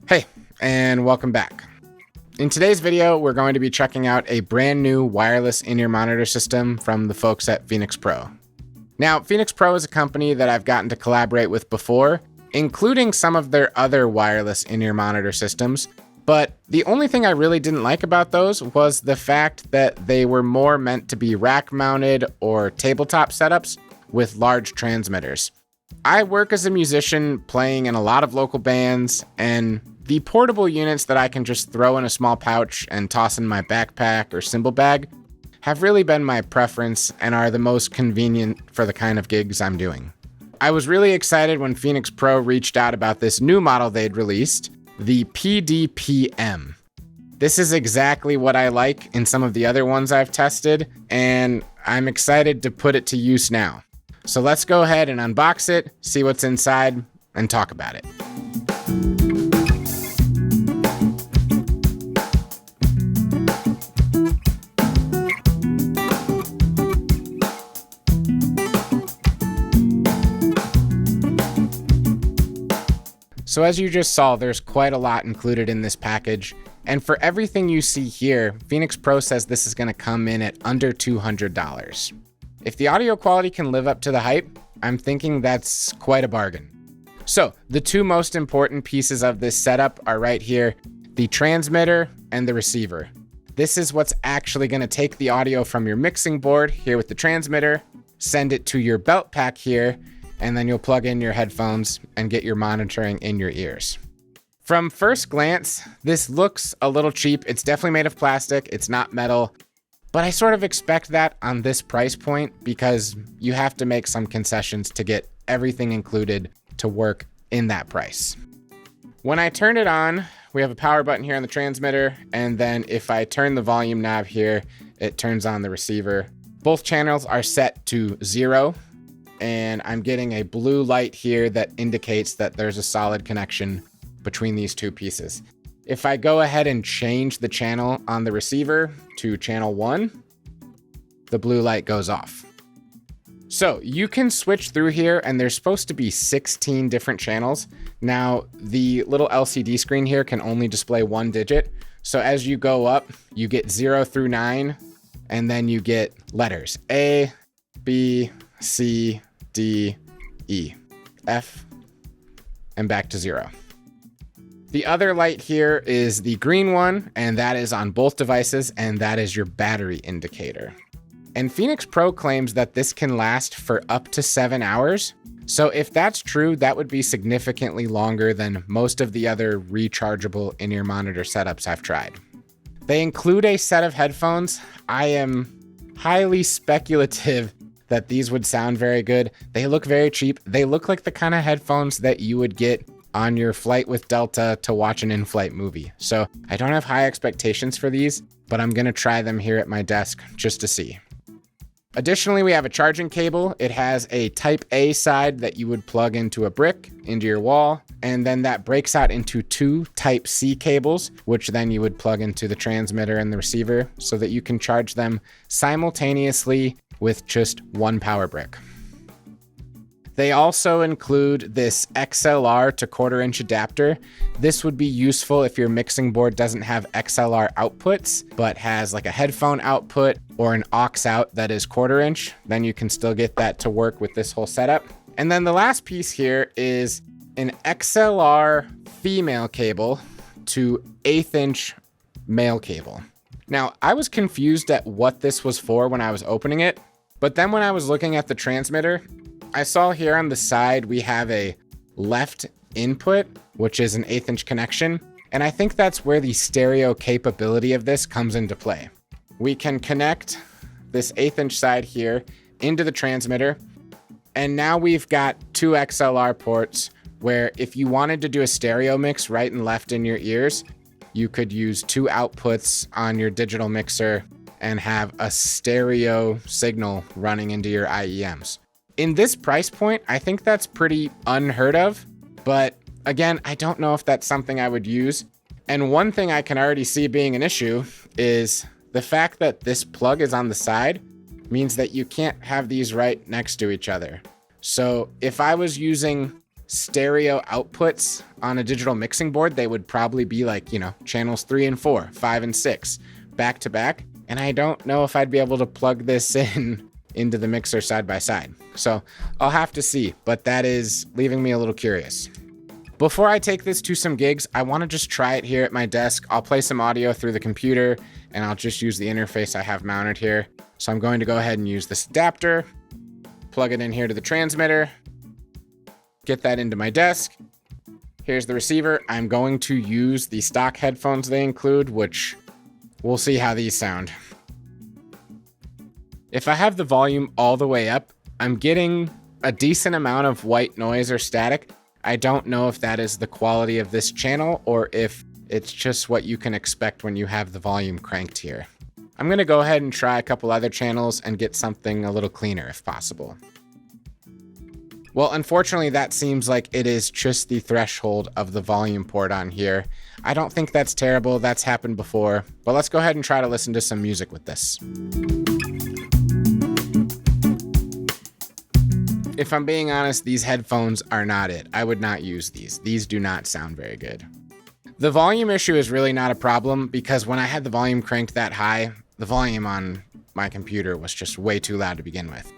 Hey, and welcome back. In today's video, we're going to be checking out a brand new wireless in-ear monitor system from the folks at Pheynx Pro. Now, Pheynx Pro is a company that I've gotten to collaborate with before, including some of their other wireless in-ear monitor systems, but the only thing I really didn't like about those was the fact that they were more meant to be rack-mounted or tabletop setups with large transmitters. I work as a musician playing in a lot of local bands, and the portable units that I can just throw in a small pouch and toss in my backpack or cymbal bag have really been my preference and are the most convenient for the kind of gigs I'm doing. I was really excited when Pheynx Pro reached out about this new model they'd released, the PDP-M. This is exactly what I like in some of the other ones I've tested, and I'm excited to put it to use now. So let's go ahead and unbox it, see what's inside, and talk about it. So as you just saw, there's quite a lot included in this package, and for everything you see here, Pheynx Pro says this is going to come in at under $200. If the audio quality can live up to the hype, I'm thinking that's quite a bargain. So the two most important pieces of this setup are right here, the transmitter and the receiver. This is what's actually going to take the audio from your mixing board here with the transmitter, send it to your belt pack here, and then you'll plug in your headphones and get your monitoring in your ears. From first glance, this looks a little cheap. It's definitely made of plastic. It's not metal. But I sort of expect that on this price point because you have to make some concessions to get everything included to work in that price. When I turn it on, we have a power button here on the transmitter, and then if I turn the volume knob here, it turns on the receiver. Both channels are set to 0, and I'm getting a blue light here that indicates that there's a solid connection between these two pieces. If I go ahead and change the channel on the receiver to channel 1, the blue light goes off. So you can switch through here, and there's supposed to be 16 different channels. Now, the little LCD screen here can only display one digit. So as you go up, you get 0 through 9, and then you get letters A, B, C, D, E, F, and back to 0. The other light here is the green one, and that is on both devices, and that is your battery indicator. And Pheynx Pro claims that this can last for up to 7 hours. So if that's true, that would be significantly longer than most of the other rechargeable in-ear monitor setups I've tried. They include a set of headphones. I am highly speculative that these would sound very good. They look very cheap. They look like the kind of headphones that you would get on your flight with Delta to watch an in-flight movie. So I don't have high expectations for these, but I'm gonna try them here at my desk just to see. Additionally, we have a charging cable. It has a Type A side that you would plug into a brick, into your wall, and then that breaks out into 2 Type C cables, which then you would plug into the transmitter and the receiver so that you can charge them simultaneously with just one power brick. They also include this XLR to 1/4-inch adapter. This would be useful if your mixing board doesn't have XLR outputs, but has like a headphone output or an aux out that is 1/4-inch. Then you can still get that to work with this whole setup. And then the last piece here is an XLR female cable to 1/8-inch male cable. Now, I was confused at what this was for when I was opening it, but then when I was looking at the transmitter, I saw here on the side we have a left input, which is an 1/8-inch connection, and I think that's where the stereo capability of this comes into play. We can connect this 1/8-inch side here into the transmitter, and now we've got 2 XLR ports where if you wanted to do a stereo mix right and left in your ears, you could use 2 outputs on your digital mixer and have a stereo signal running into your IEMs. In this price point, I think that's pretty unheard of, but again, I don't know if that's something I would use. And one thing I can already see being an issue is the fact that this plug is on the side means that you can't have these right next to each other. So if I was using stereo outputs on a digital mixing board, they would probably be like, channels 3 and 4, 5 and 6, back to back. And I don't know if I'd be able to plug this into the mixer side by side. So I'll have to see, but that is leaving me a little curious. Before I take this to some gigs, I want to just try it here at my desk. I'll play some audio through the computer and I'll just use the interface I have mounted here. So I'm going to go ahead and use this adapter, plug it in here to the transmitter, get that into my desk. Here's the receiver. I'm going to use the stock headphones they include, which we'll see how these sound. If I have the volume all the way up, I'm getting a decent amount of white noise or static. I don't know if that is the quality of this channel or if it's just what you can expect when you have the volume cranked here. I'm going to go ahead and try a couple other channels and get something a little cleaner if possible. Well, unfortunately, that seems like it is just the threshold of the volume port on here. I don't think that's terrible. That's happened before, but let's go ahead and try to listen to some music with this. If I'm being honest, these headphones are not it. I would not use these. These do not sound very good. The volume issue is really not a problem because when I had the volume cranked that high, the volume on my computer was just way too loud to begin with.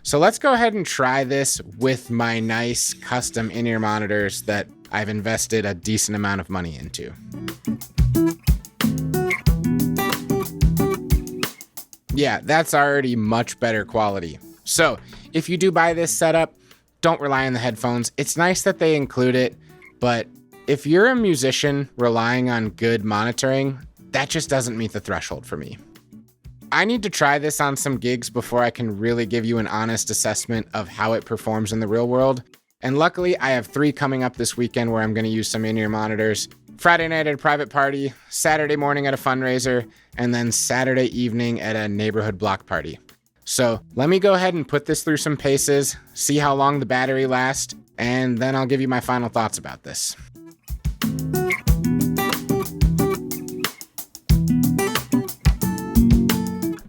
So let's go ahead and try this with my nice custom in-ear monitors that I've invested a decent amount of money into. Yeah, that's already much better quality. So if you do buy this setup, don't rely on the headphones. It's nice that they include it, but if you're a musician relying on good monitoring, that just doesn't meet the threshold for me. I need to try this on some gigs before I can really give you an honest assessment of how it performs in the real world. And luckily, I have 3 coming up this weekend where I'm going to use some in-ear monitors. Friday night at a private party, Saturday morning at a fundraiser, and then Saturday evening at a neighborhood block party. So let me go ahead and put this through some paces, see how long the battery lasts, and then I'll give you my final thoughts about this.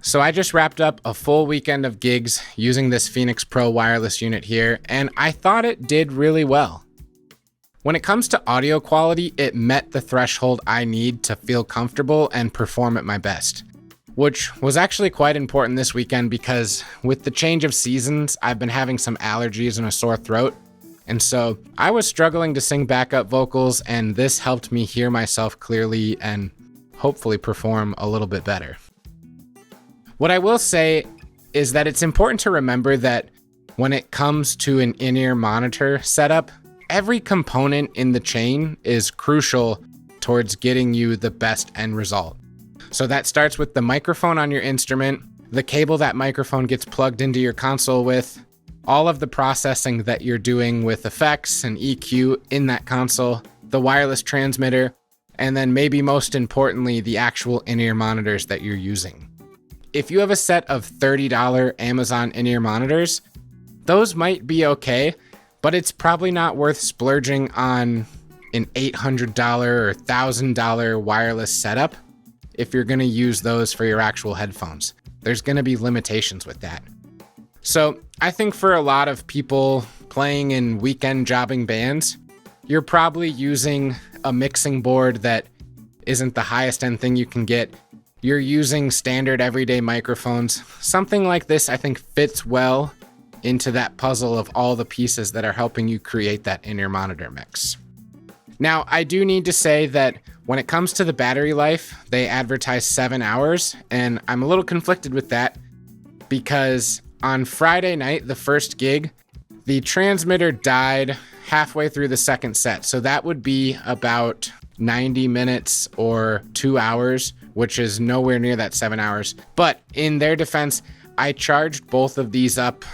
So I just wrapped up a full weekend of gigs using this Pheynx Pro wireless unit here, and I thought it did really well. When it comes to audio quality, it met the threshold I need to feel comfortable and perform at my best, which was actually quite important this weekend because with the change of seasons, I've been having some allergies and a sore throat. And so I was struggling to sing backup vocals, and this helped me hear myself clearly and hopefully perform a little bit better. What I will say is that it's important to remember that when it comes to an in-ear monitor setup, every component in the chain is crucial towards getting you the best end result. So that starts with the microphone on your instrument, the cable that microphone gets plugged into your console with, all of the processing that you're doing with effects and EQ in that console, the wireless transmitter, and then maybe most importantly, the actual in-ear monitors that you're using. If you have a set of $30 Amazon in-ear monitors, those might be okay, but it's probably not worth splurging on an $800 or $1,000 wireless setup if you're going to use those for your actual headphones. There's going to be limitations with that. So I think for a lot of people playing in weekend jobbing bands, you're probably using a mixing board that isn't the highest end thing you can get. You're using standard everyday microphones. Something like this, I think, fits well into that puzzle of all the pieces that are helping you create that in-ear monitor mix. Now, I do need to say that when it comes to the battery life, they advertise 7 hours, and I'm a little conflicted with that because on Friday night, the first gig, the transmitter died halfway through the second set. So that would be about 90 minutes or 2 hours, which is nowhere near that 7 hours. But in their defense, I charged both of these up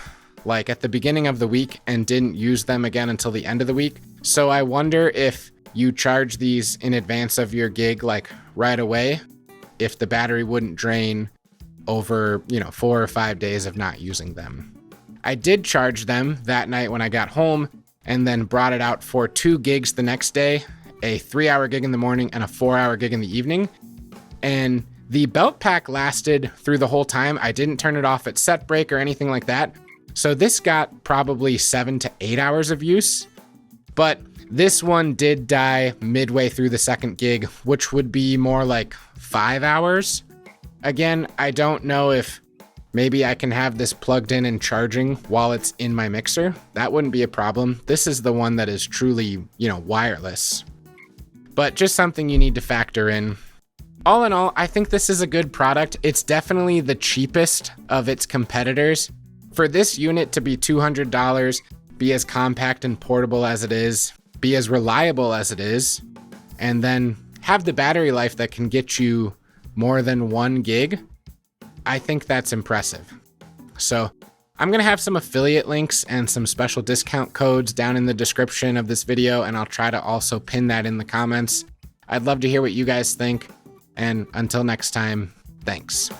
like at the beginning of the week and didn't use them again until the end of the week. So I wonder if you charge these in advance of your gig, like right away, if the battery wouldn't drain over, 4 or 5 days of not using them. I did charge them that night when I got home and then brought it out for 2 gigs the next day, a 3-hour gig in the morning and a 4-hour gig in the evening. And the belt pack lasted through the whole time. I didn't turn it off at set break or anything like that. So this got probably 7 to 8 hours of use. But this one did die midway through the second gig, which would be more like 5 hours. Again, I don't know if maybe I can have this plugged in and charging while it's in my mixer. That wouldn't be a problem. This is the one that is truly, wireless. But just something you need to factor in. All in all, I think this is a good product. It's definitely the cheapest of its competitors. For this unit to be $200, be as compact and portable as it is, be as reliable as it is, and then have the battery life that can get you more than 1 gig, I think that's impressive. So I'm going to have some affiliate links and some special discount codes down in the description of this video, and I'll try to also pin that in the comments. I'd love to hear what you guys think, and until next time, thanks.